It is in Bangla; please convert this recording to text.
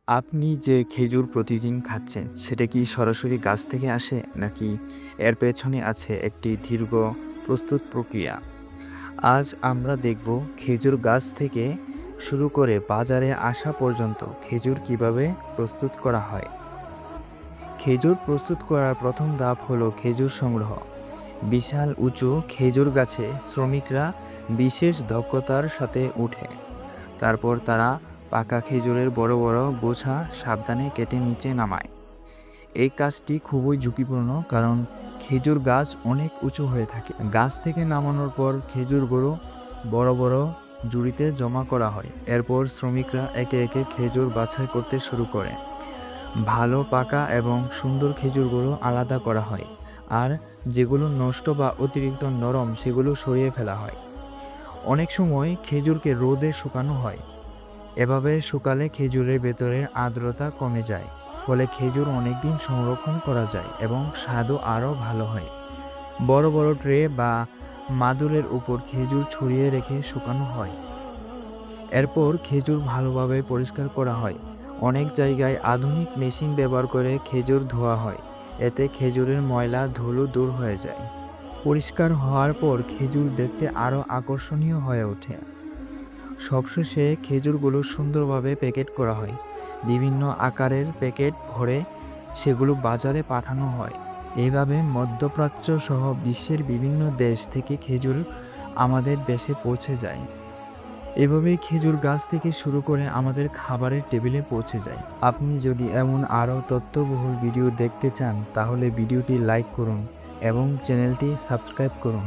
আপনি যে খেজুর প্রতিদিন খাচ্ছেন সেটা কি সরাসরি গাছ থেকে আসে নাকি এর পেছনে আছে একটি দীর্ঘ প্রস্তুত প্রক্রিয়া? আজ আমরা দেখব খেজুর গাছ থেকে শুরু করে বাজারে আসা পর্যন্ত খেজুর কিভাবে প্রস্তুত করা হয়। খেজুর প্রস্তুত করার প্রথম ধাপ হলো খেজুর সংগ্রহ। বিশাল উঁচু খেজুর গাছে শ্রমিকরা বিশেষ দক্ষতার সাথে উঠে। তারপর তারা পাকা খেজুরের বড় বড় বোঝা সাবধানে কেটে নিচে নামায়। এই কাজটি খুবই ঝুঁকিপূর্ণ কারণ খেজুর গাছ অনেক উঁচু হয়ে থাকে। গাছ থেকে নামানোর পর খেজুরগুলো বড় বড় ঝুড়িতে জমা করা হয়। এরপর শ্রমিকরা একে একে খেজুর বাছাই করতে শুরু করে। ভালো পাকা এবং সুন্দর খেজুরগুলো আলাদা করা হয়, আর যেগুলো নষ্ট বা অতিরিক্ত নরম সেগুলো সরিয়ে ফেলা হয়। অনেক সময় খেজুরকে রোদে শুকানো হয়। এভাবে শুকালে খেজুরের ভেতরের আর্দ্রতা কমে যায়, ফলে খেজুর অনেকদিন সংরক্ষণ করা যায় এবং স্বাদও আরও ভালো হয়। বড় বড় ট্রে বা মাদুরের উপর খেজুর ছড়িয়ে রেখে শুকানো হয়। এরপর খেজুর ভালোভাবে পরিষ্কার করা হয়। অনেক জায়গায় আধুনিক মেশিন ব্যবহার করে খেজুর ধোয়া হয়। এতে খেজুরের ময়লা ধুলো দূর হয়ে যায়। পরিষ্কার হওয়ার পর খেজুর দেখতে আরও আকর্ষণীয় হয়ে ওঠে। সবশেষে খেজুরগুলো সুন্দরভাবে প্যাকেট করা হয়। বিভিন্ন আকারের প্যাকেট ভরে সেগুলো বাজারে পাঠানো হয়। এইভাবে মধ্যপ্রাচ্য সহ বিশ্বের বিভিন্ন দেশ থেকে খেজুর আমাদের দেশে পৌঁছে যায়। এভাবেই খেজুর গাছ থেকে শুরু করে আমাদের খাবারের টেবিলে পৌঁছে যায়। আপনি যদি এমন আরও তথ্যবহুল ভিডিও দেখতে চান তাহলে ভিডিওটি লাইক করুন এবং চ্যানেলটি সাবস্ক্রাইব করুন।